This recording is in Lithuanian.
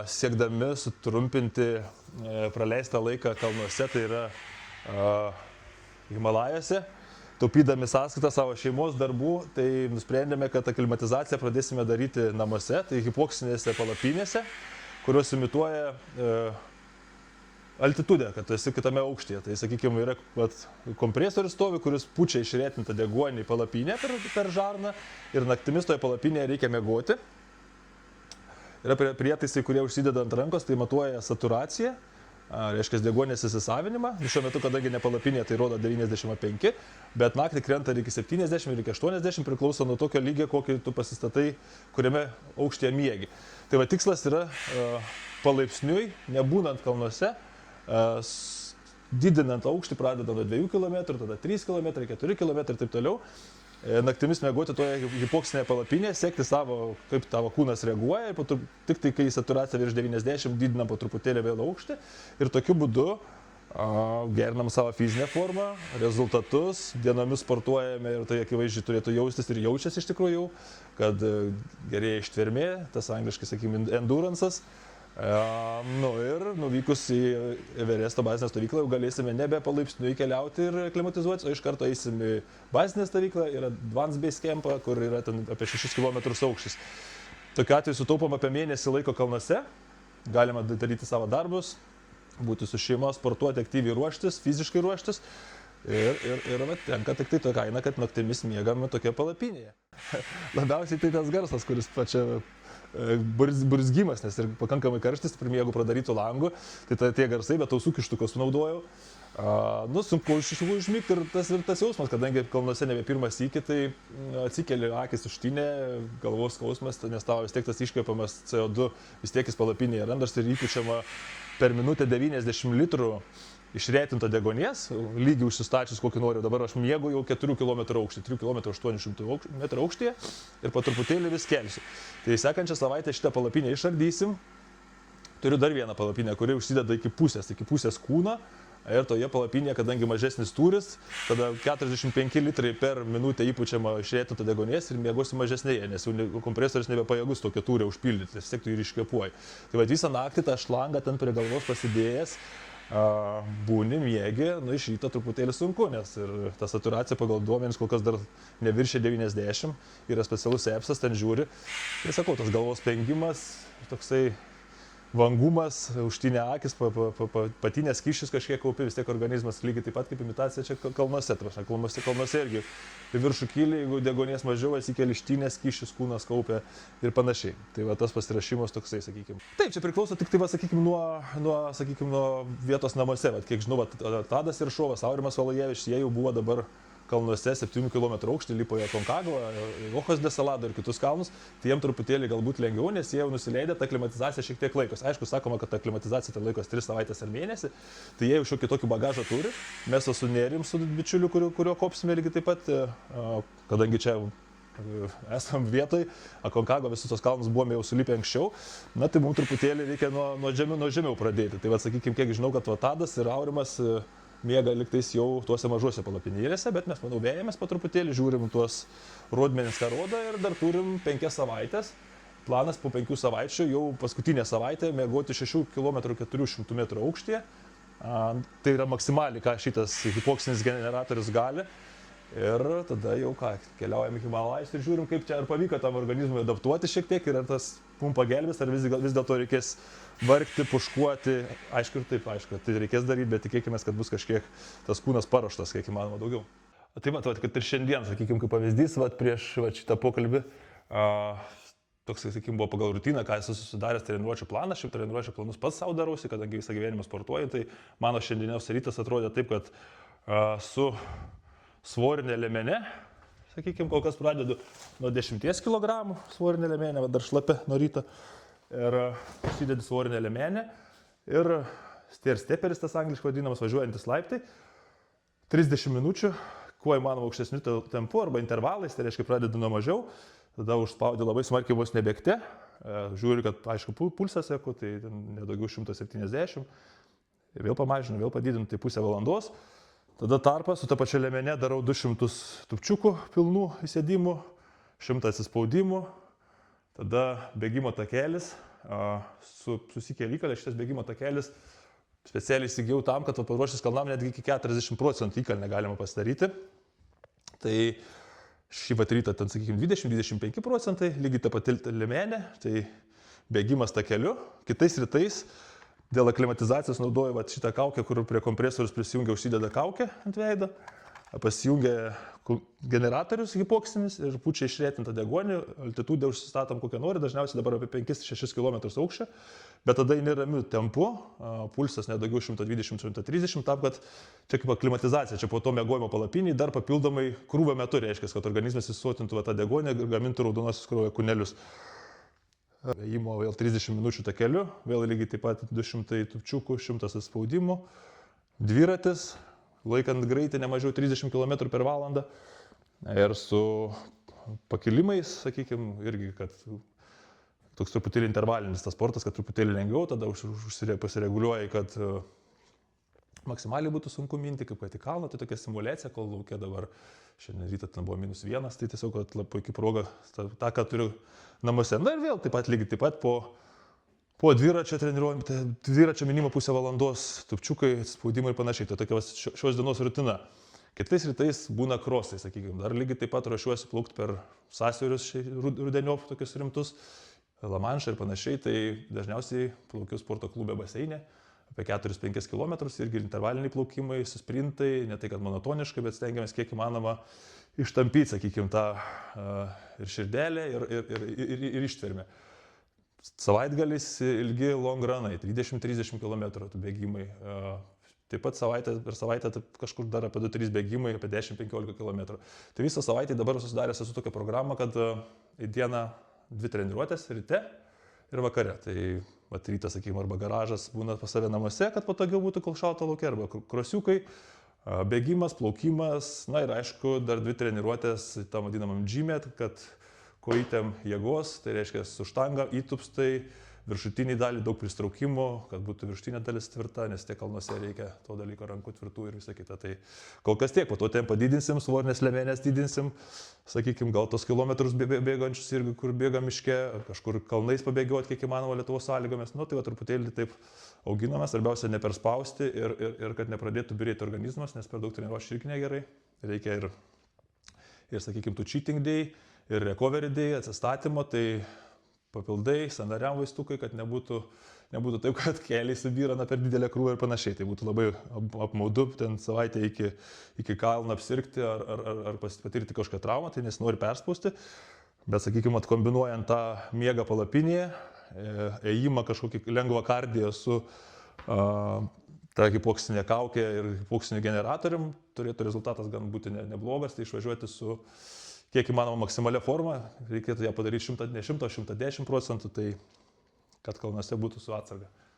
siekdami sutrumpinti praleistą laiką kalnuose, tai yra Himalajuose, taupydami sąskaitą savo šeimos darbų, tai nusprendėme, kad aklimatizaciją pradėsime daryti namuose, tai hipoksinėse palapinėse, kurios imituoja altitudę, kad tu esi kitame aukštyje. Tai, sakykime, yra kompresorius stovi, kuris pučia išretintą deguonį į palapinę per žarną ir naktimis toje palapinėje reikia miegoti. Yra prietaisai, kurie užsideda ant rankos, tai matuoja saturaciją, reiškia deguonės įsisavinimą. Šiuo metu, kadangi ne palapinė, tai rodo 95, bet naktį krenta ir iki 70, ir iki 80, priklauso nuo tokio lygio, kokį tu pasistatai, kuriame aukštyje miegi. Tai va, tikslas yra palaipsniui, nebūnant kalnuose, didinant aukštį, pradedant nuo 2 km, tada 3 km, 4 km ir taip toliau. Naktimis miegoti toje hipoksinėje palapinėje, sekti savo, kaip tavo kūnas reaguoja, ir tik tai, kai saturacija virš 90, didinam po truputėlį vėl aukštį ir tokiu būdu gerinam savo fizinę formą, rezultatus, dienomis sportuojame ir tai akivaizdžiai turėtų jaustis ir jaučiasi iš tikrųjų, kad gerėja ištvermė, tas angliškai, sakykime, endurance'as. Ir nuvykus į Everesto bazinę stovyklą jau galėsime nebe palaipsniui keliauti ir aklimatizuotis, o iš karto eisim į bazinę stovyklą ir Advanced Base Campą, kur yra ten apie 6 km aukštis. Tokiu atveju sutaupom apie mėnesį laiko kalnuose, galima daryti savo darbus, būti su šeima, sportuoti, aktyviai ruoštis, fiziškai ruoštis. Ir tenka tik tai to kaina, kad naktimis miegame tokia palapinėje. Labiausiai tai tas garsas, kuris pačia burzgimas, nes ir pakankamai karštis, jeigu pradarytų langų, tai tie garsai, bet ausų kištuką sunaudojau. Sunku užmigti ir tas jausmas, kadangi kalnuose nebe pirmas sykį, tai atsikeli akis užtinė, galvos skausmas, nes tavo vis tiek tas iškvepiamas CO2 vis tiek jis palapinėje randas ir įpučiama per minutę 90 litrų išretinto deguonies, lygį užsistačius kokį noriu. Dabar aš miegu jau 4 km aukštį, 3 km 800 m aukštyje ir po truputėlį vis kelsiu. Tai sekančią savaitę šitą palapinę išardysim. Turiu dar vieną palapinę, kuri užsideda iki pusės kūno. Ir toje palapinėje, kadangi mažesnis tūris, tada 45 litrai per minutę įpučiama išretinto deguonies ir miegosiu mažesnėje, nes jau kompresorius nebepajėgus tokio tūrio užpildyti, vis tiek tu ir iškvepuoji. Tai visą naktį tą šlangą ten prie galvos pasidėjęs, būni, miegi, iš ryto truputėlį sunku, nes ir ta saturacija pagal duomenis kol kas dar neviršė 90, yra specialus EPSas, ten žiūri. Tai sakau, tas galvos pengimas, toksai vangumas, užtinė akis, patinės kyšis kažkiek kaupi, vis tiek organizmas lygiai taip pat kaip imitacija čia kalnuose. Kalnuose irgi į viršų kyli, jeigu deguonies mažiau, atsikeli ištinės kyšis, kūnas kaupia ir panašiai. Tai va tas pasirašymas toksai, sakykime. Taip, čia priklauso tik tai, va, sakykime, nuo vietos namuose. Va, kiek žinau, va, Tadas Iršovas, Aurimas Valajevičius, jie jau buvo dabar kalnuose 7 km aukštį, lipo į Aconcagua, Ojos de Salado ir kitus kalnus, tai jiems truputėlį galbūt lengviau, nes jie jau nusileidė, ta aklimatizacija šiek tiek laikos. Aišku, sakoma, kad ta aklimatizacija tai laikos 3 savaitės ar mėnesį, tai jie jau šiokį tokį bagažą turi. Mes su Nerim, su bičiuliu, kurio kopsime lygiai taip pat, kadangi čia esam vietoj, Aconcagua visus tos kalnus buvome jau sulipę anksčiau, na tai mums truputėlį reikia nuo žemiau pradėti. Tai va, sakykime, kiek žinau, kad Tadas ir Aurimas miega liktais jau tuose mažuose palapinėlėse, bet mes, manau, vėjamės po truputėlį, žiūrim tuos rodmenis, ką rodo ir dar turim 5 savaitės. Planas po 5 savaičių, jau paskutinę savaitę, miegoti 6 km 400 m aukštyje. Tai yra maksimaliai, ką šitas hipoksinis generatorius gali. Ir tada jau keliaujame į Himalajus ir žiūrim, kaip čia ar pavyko tam organizmui adaptuoti šiek tiek ir ar tas mum pagelbės, ar vis dėlto reikės vargti, puškuoti. Aišku ir taip, aišku, tai reikės daryti, bet tikėkime, kad bus kažkiek tas kūnas paruoštas, kiek įmanoma daugiau. Tai matau, kad ir šiandien, sakykime, kaip pavyzdys, prieš šitą pokalbį, toks, sakykime, buvo pagal rutiną, ką esu susidaręs treniruočių planą, šiaip treniruočių planus pats savo darausi, kadangi visą gyvenimą sportuoju, tai mano šiandieniausias rytas atrodė taip, kad su svorinė liemene, sakykime, kol kas pradedu nuo 10 kg svorinė liemenė, dar šlapia nuo ryto ir užsidedi svorinę liemenę ir stair-steperis, tas angliškai vadinamas, važiuojantis laiptai, 30 minučių, kuo įmanoma aukštesniu tempu arba intervalais, tai reiškia pradedu nuo mažiau, tada užspaudi labai smarkiai vos nebėgte, žiūri, kad aišku pulsas seku, tai nedaugiau 170, vėl pamažinu, vėl padidinu, tai pusę valandos. Tada tarpą su ta pačia liemene darau 200 tupčiukų pilnų įsėdimų, 100 atsispaudimų, tada bėgimo takelis, susikėlė įkalę, šitas bėgimo takelis specialiai įsigijau tam, kad paruošęs kalnam netgi iki 40% įkalnę galima pasidaryti. Tai šį rytą ten, sakykime, 20-25%, lygiai ta pati liemenė, tai bėgimas takeliu. Kitais rytais dėl aklimatizacijos naudoju šitą kaukę, kur prie kompresorius prisijungia, užsideda kaukę ant veido, pasijungia generatorius hipoksinis ir pučia išrėtintą deguonį, altitudę užsistatom kokią nori, dažniausiai dabar apie 5-6 km aukščio, bet tada eini ramiu tempu, pulsas nedaugiau 120-130, tam, kad čia kaip aklimatizacija, čia po to miegojimo palapinį dar papildomai krūvio metu reiškia, kad organizmas įsotintų tą deguonį ir gamintų raudonosios kraujo kūnelius. Ėjimo vėl 30 minučių takeliu, vėl lygiai taip pat 200 tupčiukų, 100 atspaudimų, dviratis, laikant greitį ne mažiau 30 km per valandą ir su pakilimais, sakykime, irgi, kad toks truputėlį intervalinis tas sportas, kad truputėlį lengviau, tada pasireguliuoji, kad maksimaliai būtų sunku minti, kaip kad į kalną, tai tokia simuliacija, kol laukia dabar, šiandien rytą ten buvo -1, tai tiesiog puikiai proga tą, ką turiu namuose. Na ir vėl taip pat lygiai taip pat po dviračio treniruojam, tai dviračio minimo pusę valandos, tupčiukai, spaudimai ir panašiai. Tai tokia šios dienos rutina. Kitais rytais būna krosai, sakykime. Dar lygiai taip pat ruošiuosi plaukti per sąsiaurius rudeniop tokius rimtus, Lamanšą ir panašiai. Tai dažniausiai plaukiu sporto klube baseinė, apie 4-5 km, irgi intervaliniai plaukimai, susprintai, ne tai kad monotoniškai, bet stengiamės kiek įmanoma ištampyti, sakykime, tą ir širdelę, ir ištvermę. Savaitgalis ilgi long runai, 20-30 km bėgimai. Taip pat per savaitę kažkur dar apie 2-3 bėgimai, apie 10-15 km. Tai visą savaitę dabar susidaręs esu tokią programą, kad į dieną 2 treniruotės, ryte ir vakare. Tai rytas, sakykime, arba garažas būna pas save namuose, kad patogiau būtų, kol šalta laukia, arba krosiukai, bėgimas, plaukimas, na ir aišku, dar 2 treniruotės tam vadinamam gym'e, kad kojytėm jėgos, tai reiškia su štanga, įtupstai, viršutinį dalį, daug pristraukimų, kad būtų viršutinė dalis tvirta, nes tiek kalnuose reikia to dalyko rankų tvirtų ir visą kitą. Tai kol kas tiek, po to tempą didinsim, svorinės liemenės didinsim, sakykime, gal tos kilometrus bėgančius irgi, kur bėga miške, kažkur kalnais pabėgioti, kiek įmanoma Lietuvos sąlygomis. Nu, tai va truputėlį taip auginame, svarbiausia neperspausti ir kad nepradėtų birėti organizmas, nes per daug treniruočių irgi negerai. Reikia ir sakykime, tų cheating day, ir recovery day, atsistatymo, tai papildai, sąnariam vaistukai, kad nebūtų taip, kad keliai subyrana per didelę krūvą ir panašiai. Tai būtų labai apmaudu ten savaitę iki kalno apsirgti ar patirti kažkokią traumą, tai nesinori perspausti. Bet, sakykime, kombinuojant tą miegą palapinėje, ėjimą kažkokį lengvą kardiją su ta hipoksinė kaukė ir hipoksiniu generatorium, turėtų rezultatas gan būti neblogas, tai išvažiuoti su kiek įmanoma maksimalia forma, reikėtų ją padaryti 110-110%, tai kad kalnuose būtų su atsarga.